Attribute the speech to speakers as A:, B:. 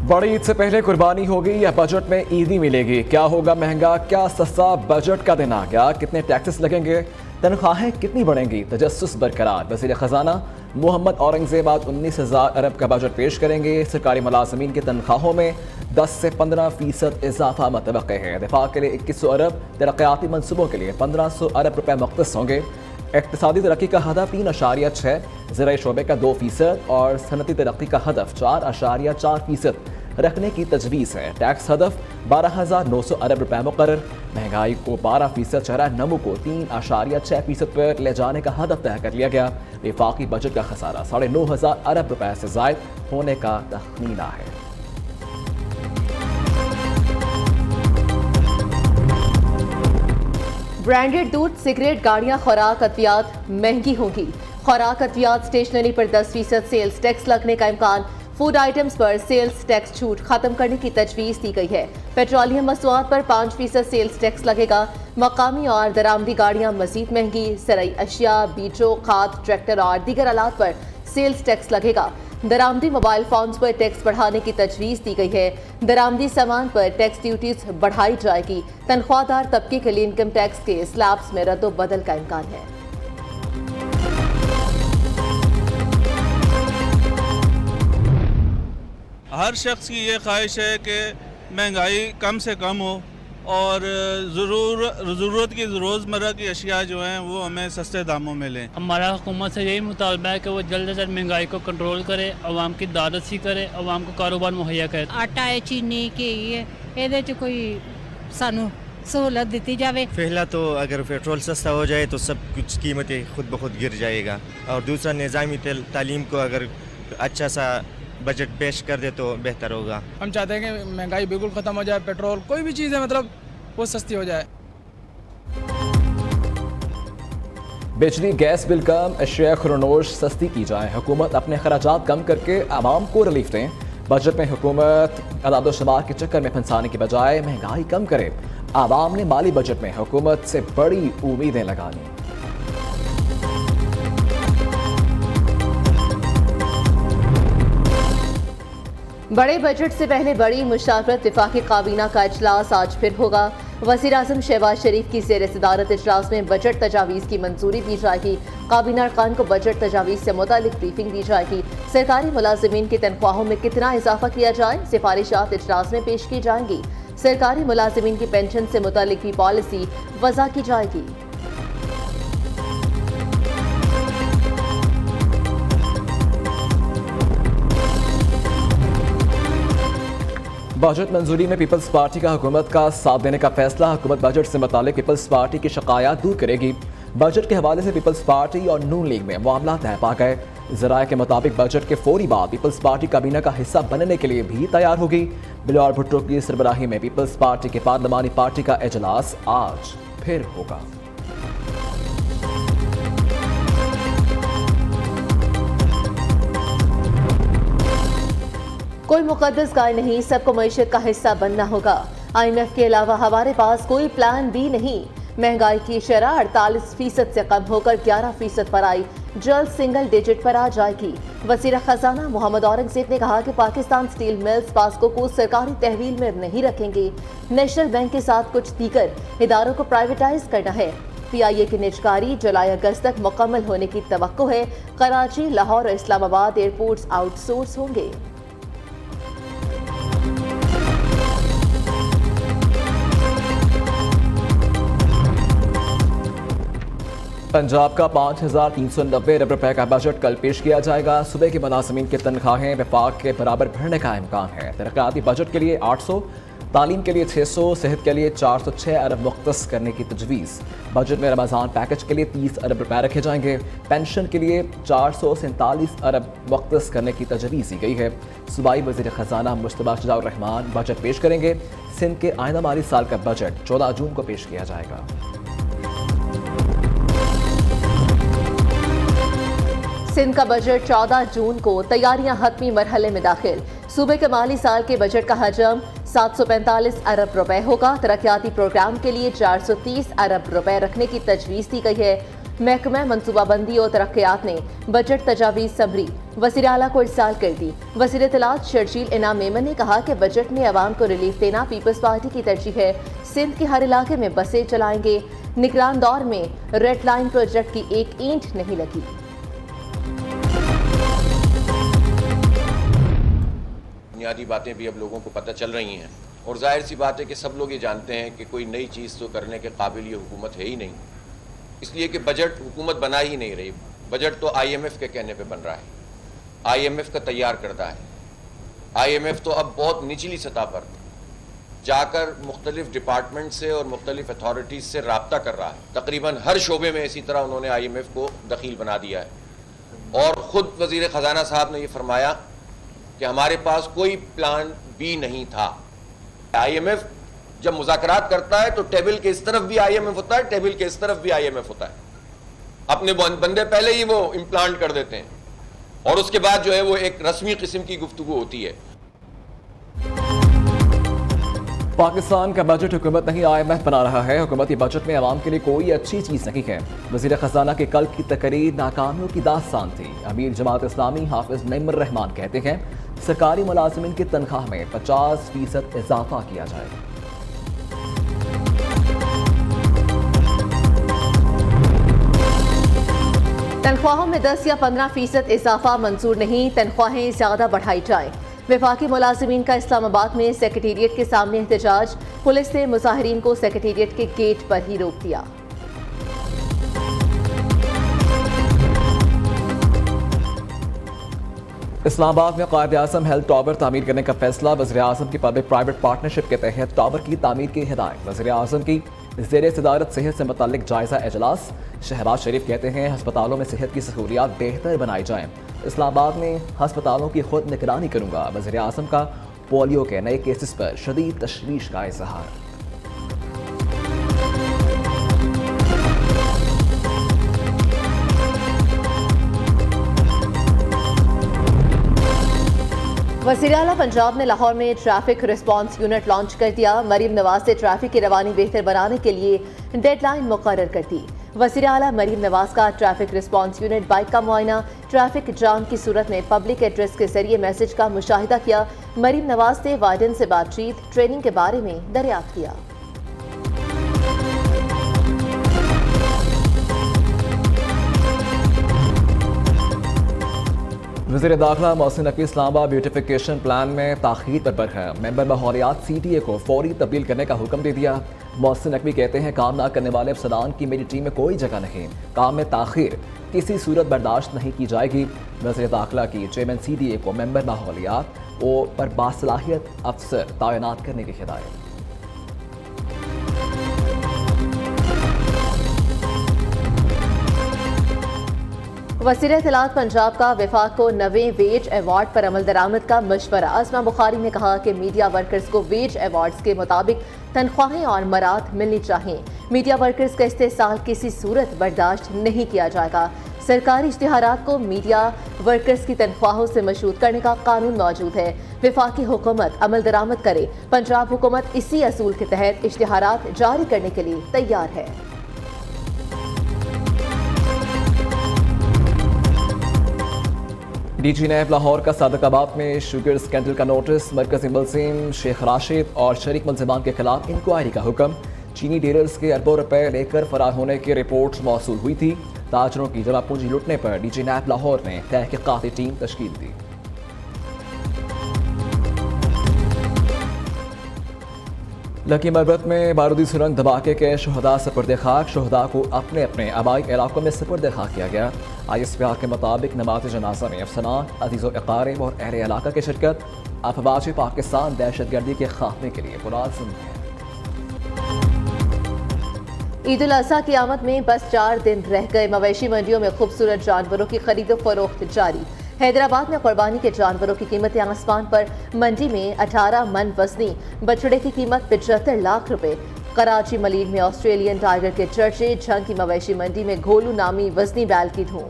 A: बड़ी ईद से पहले कुर्बानी होगी या बजट में ईदी मिलेगी? क्या होगा महंगा, क्या सस्ता? बजट का दिन आ गया, कितने टैक्सेस लगेंगे, तनख्वाहें कितनी बढ़ेंगी? तजस्सुस बरकरार। वज़ीर ख़जाना मोहम्मद औरंगज़ेब आज 19,000 अरब का बजट पेश करेंगे। सरकारी मुलाज़मीन की तनख्वाहों में 10 से 15% इजाफा मतवक़्क़ है। दिफा के लिए 2100 अरब, तरक्याती मनसूबों के लिए 1500 अरब रुपये मुख्तस होंगे। इक़्तिसादी तरक्की का हदफ 3.6, ज़राई शोबे का 2% और सनती तरक्की का हदफ 4.4% रखने की तजवीज़ है। टैक्स हदफ 12,900 अरब रुपये मुकर्रर। महंगाई को 12%, शरह नमू को 3.6% पर ले जाने का हदफ तय कर लिया गया। वफाकी बजट का खसारा 9,500 अरब रुपये से ज़ायद होने का तखमीना है।
B: ब्रांडेड दूध, सिगरेट, गाड़ियां, खुराक अद्वियात महंगी होंगी। खुराक अद्वियात स्टेशनरी पर 10% सेल्स टैक्स लगने का इम्कान। फूड आइटम्स पर सेल्स टैक्स छूट खत्म करने की तजवीज़ दी गई है। पेट्रोलियम मसनूआत पर 5% सेल्स टैक्स लगेगा। मकामी और दरामदी गाड़ियां मजीद महंगी। ज़राई अशिया, बीजो, खाद, ट्रैक्टर और दीगर आलात पर सेल्स टैक्स लगेगा। दरामदी मोबाइल फोन्स पर टैक्स बढ़ाने की तजवीज़ दी गई है। दरामदी सामान पर टैक्स ड्यूटीज बढ़ाई जाएगी। तनख्वाहदार तबके के लिए इनकम टैक्स के स्लैब्स में रद्दो बदल का इम्कान है।
C: हर शख्स की ये ख्वाहिश है कि महंगाई कम से कम हो और ज़रूरत की रोज़मर्रा की अशिया जो हैं वो हमें सस्ते दामों में लें।
D: हमारा हुकूमत से यही मुतालबा है कि वो जल्द से जल्द महंगाई को कंट्रोल करे, आवाम की दादसी करे, आवाम को कारोबार मुहैया करे।
E: आटा है, चीनी की ये कोई सानू सहूलत दी जाए।
F: पहला तो अगर पेट्रोल सस्ता हो जाए तो सब कुछ कीमतें खुद ब खुद गिर जाएगा, और दूसरा निज़ामी तालीम को अगर अच्छा सा बजट पेश कर दे तो बेहतर होगा।
G: हम चाहते हैं कि महंगाई बिल्कुल ख़त्म हो जाए, पेट्रोल कोई भी चीज़ है मतलब वो सस्ती हो जाए।
A: बिजली गैस बिल कम, अशिया खुरनोश सस्ती की जाए। हुकूमत अपने खर्चात कम करके आवाम को रिलीफ दें। बजट में हुकूमत अदाद-ओ-शुमार के चक्कर में फंसाने की बजाय महंगाई कम करे। आवाम ने माली बजट में हुकूमत से बड़ी उम्मीदें लगानी।
B: बड़े बजट से पहले बड़ी मुशावरत वफाकी काबीना का इजलास आज फिर होगा। वज़ीर आज़म शहबाज शरीफ की ज़ेर सदारत इजलास में बजट तजावीज़ की मंजूरी दी जाएगी। काबीना अरकान को बजट तजावीज़ से मुतालिक ब्रीफिंग दी जाएगी। सरकारी मुलाजिमीन की तनख्वाहों में कितना इजाफा किया जाए, सिफारिशात इजलास में पेश की जाएंगी। सरकारी मुलाजिमीन की पेंशन से मुतालिक भी पॉलिसी वज़ा की जाएगी।
A: बजट मंजूरी में पीपल्स पार्टी का हुकूमत का साथ देने का फैसला। हुकूमत बजट से मुतालिक पीपल्स पार्टी की शिकायत दूर करेगी। बजट के हवाले से पीपल्स पार्टी और नून लीग में मामला तय पा गए। ज़राए के मुताबिक बजट के फौरी बाद पीपल्स पार्टी काबीना का हिस्सा बनने के लिए भी तैयार होगी। बिलावल भुट्टो की सरबराही में पीपल्स पार्टी के पार्लिमानी पार्टी का इजलास आज फिर होगा।
B: कोई मुकद्दस गाय नहीं, सबको मईशत का हिस्सा बनना होगा। IMF के अलावा हमारे पास कोई प्लान भी नहीं। महंगाई की शरह 48% से कम होकर 11% पर आई, जल्द सिंगल डिजिट पर आ जाएगी। वज़ीर ख़जाना मोहम्मद औरंगज़ेब ने कहा कि पाकिस्तान स्टील मिल्स पास्को को सरकारी तहवील में नहीं रखेंगे। नेशनल बैंक के साथ कुछ दीगर इदारों को प्राइवेटाइज करना है। PIA की निजकारी जुलाई अगस्त तक मुकम्मल होने की तवक्को है। कराची, लाहौर और इस्लामाबाद एयरपोर्ट्स आउटसोर्स होंगे।
A: पंजाब का 5,390 अरब रुपए का बजट कल पेश किया जाएगा। सुबह के मुलाज़मीन की तनख्वाहें वफाक के बराबर बढ़ने का इम्कान है। तरक्याती बजट के लिए 800, तालीम के लिए 600, सेहत के लिए 406 अरब मुख्तस करने की तजवीज़। बजट में रमज़ान पैकेज के लिए 30 अरब रुपए रखे जाएंगे। पेंशन के लिए 447 अरब मुख्तस करने की तजवीज़ दी गई है। सूबाई वज़ीर ख़जाना मुश्तबा शुजाउर रहमान बजट पेश करेंगे। सिंध के आइंदा माली साल का बजट 14 जून को पेश किया जाएगा।
B: सिंध का बजट 14 जून को, तैयारियां हतमी मरहले में दाखिल। सूबे के माली साल के बजट का हजम 745 अरब रुपए होगा। तरक्याती प्रोग्राम के लिए 430 अरब रुपए रखने की तजवीज़ दी गई है। महकमा मनसूबाबंदी और तरक्यात ने बजट तजावीज़ समरी वज़ीर आला को इरसाल कर दी। वज़ीर इत्तलात शर्जील इनाम मेमन ने कहा कि बजट में अवाम को रिलीफ देना पीपल्स पार्टी की तरजीह है। सिंध के हर इलाके में बसें चलाएंगे। निगरान दौर में रेड लाइन प्रोजेक्ट की एक ईंट नहीं लगी।
H: बुनियादी बातें भी अब लोगों को पता चल रही हैं और जाहिर सी बात है कि सब लोग ये जानते हैं कि कोई नई चीज़ तो करने के काबिल ये हुकूमत है ही नहीं, इसलिए कि बजट हुकूमत बना ही नहीं रही। बजट तो IMF के कहने पे बन रहा है, IMF का तैयार करता है। IMF तो अब बहुत निचली सतह पर जाकर मुख्तलिफ डिपार्टमेंट से और मुख्तलिफ अथॉरिटीज़ से रब्ता कर रहा है। तकरीबन हर शोबे में इसी तरह उन्होंने IMF को दखील बना दिया है और ख़ुद वज़ीर ख़जाना साहब ने यह फरमाया कि हमारे पास कोई प्लान बी नहीं था। IMF जब मुज़ाकरात करता है तो टेबल के इस तरफ भी IMF होता है, टेबल के इस तरफ भी IMF होता है। अपने बंदे पहले ही वो इम्प्लांट कर देते हैं और उसके बाद जो है वो एक रस्मी किस्म की गुफ्तगू होती है।
A: पाकिस्तान का बजट हुकूमत नहीं IMF बना रहा है। हुकूमती बजट में आवाम के लिए कोई अच्छी चीज़ नहीं है। वज़ीर ख़जाना के कल की तकरीर नाकामियों की दास्तान थी। अमीर जमात इस्लामी हाफिज नईमुर रहमान कहते हैं सरकारी मुलाजिमिन की तनख्वाह में 50% इजाफा किया जाएगा।
B: तनख्वाहों में 10 या 15% इजाफा मंजूर नहीं, तनख्वाहें ज्यादा बढ़ाई जाएं। वफाकी मुलाजिमीन का इस्लामाबाद में सेक्रेटेरिएट के सामने एहतजाज। पुलिस ने मुजाहिरीन को सेक्रेटेरिएट के गेट पर ही रोक दिया।
A: इस्लामाबाद में क़ायद-ए-आज़म हेल्थ टावर तामीर करने का फैसला। वज़ीर-ए-आज़म की पब्लिक प्राइवेट पार्टनरशिप के तहत टावर की तामीर की हिदायत। वज़ीर-ए-आज़म की ज़ेरे सदारत सेहत से मुताल्लिक जायज़ा इजलास। शहबाज शरीफ कहते हैं अस्पतालों में सेहत की सहूलियात बेहतर बनाई जाएँ। इस्लामाबाद में हस्पतालों की खुद निगरानी करूँगा। वज़ीर-ए-आज़म का पोलियो के नए केसेस पर शदीद तशवीश का इज़हार।
B: वज़ीर आला पंजाब ने लाहौर में ट्रैफिक रिस्पांस यूनिट लॉन्च कर दिया। मरीम नवाज ने ट्रैफिक की रवानी बेहतर बनाने के लिए डेडलाइन मुकर्रर कर दी। वज़ीर आला मरीम नवाज का ट्रैफिक रिस्पांस यूनिट बाइक का मुआयना। ट्रैफिक जाम की सूरत में पब्लिक एड्रेस के जरिए मैसेज का मुशाहिदा किया। मरीम नवाज ने वार्डन से बातचीत, ट्रेनिंग के बारे में दरियाफ्त किया।
A: वज़ीर दाखिला मोहसिन नकवी इस्लामाबाद ब्यूटिफिकेशन प्लान में ताख़ीर पर बरहम। मेंबर माहौलियात CTA को फौरी तब्दील करने का हुक्म दे दिया। मोहसिन नकवी कहते हैं काम ना करने वाले अफसरान की मेरी टीम में कोई जगह नहीं। काम में ताख़ीर किसी सूरत बर्दाश्त नहीं की जाएगी। वज़ीर दाखिला की चेयरमैन CTA को मेंबर माहौलियात पर बासलाहियत अफसर तैनात करने की हिदायत।
B: वज़ीर इत्तलात पंजाब का वफाक को नवे वेज अवार्ड पर अमल दरामद का मशवरा। आसमा बुखारी ने कहा कि मीडिया वर्कर्स को वेज अवार्ड्स के मुताबिक तनख्वाहें और मराद मिलनी चाहिए। मीडिया वर्कर्स का इस्तेहसाल किसी सूरत बर्दाश्त नहीं किया जाएगा। सरकारी इश्तिहारात को मीडिया वर्कर्स की तनख्वाहों से मशहूद करने का कानून मौजूद है। वफाकी हुकूमत अमल दरामद करे। पंजाब हुकूमत इसी असूल के तहत इश्तिहारात जारी करने के लिए तैयार है।
A: DG नैब लाहौर का सादकाबाद में शुगर स्कैंडल का नोटिस। मरकजी मुलजिम शेख राशिद और शरीक मुलजिमान के खिलाफ इंक्वायरी का हुक्म। चीनी डीलर्स के अरबों रुपए लेकर फरार होने की रिपोर्ट मौसूल हुई थी। ताजरों की जमा पूंजी लुटने पर DG नैब लाहौर ने तहकीकाती टीम तश्कील दी। लकी मरबत में बारूदी सुरंग धमाके के शहदा सपुर्द खाक। शहदा को अपने अपने आबाई इलाकों में सपुर्द खाक किया गया। ISPR के मुताबिक नमाज जनाजा में अफसरान, अजीज़ो अकारिब और अहले इलाका की शिरकत। अफवाज पाकिस्तान दहशतगर्दी के खात्मे के लिए पुराज़म है।
B: ईद उल अज़हा की आमद में बस 4 दिन रह गए। मवेशी मंडियों में खूबसूरत जानवरों की खरीदो फरोख्त जारी। हैदराबाद में कुर्बानी के जानवरों की कीमतें आसमान पर। मंडी में 18 मन वजनी बछड़े की कीमत 75 लाख रुपए। कराची मलीर में ऑस्ट्रेलियन टाइगर के चर्चे। झंग की मवेशी मंडी में घोलू नामी वजनी बैल की धूम।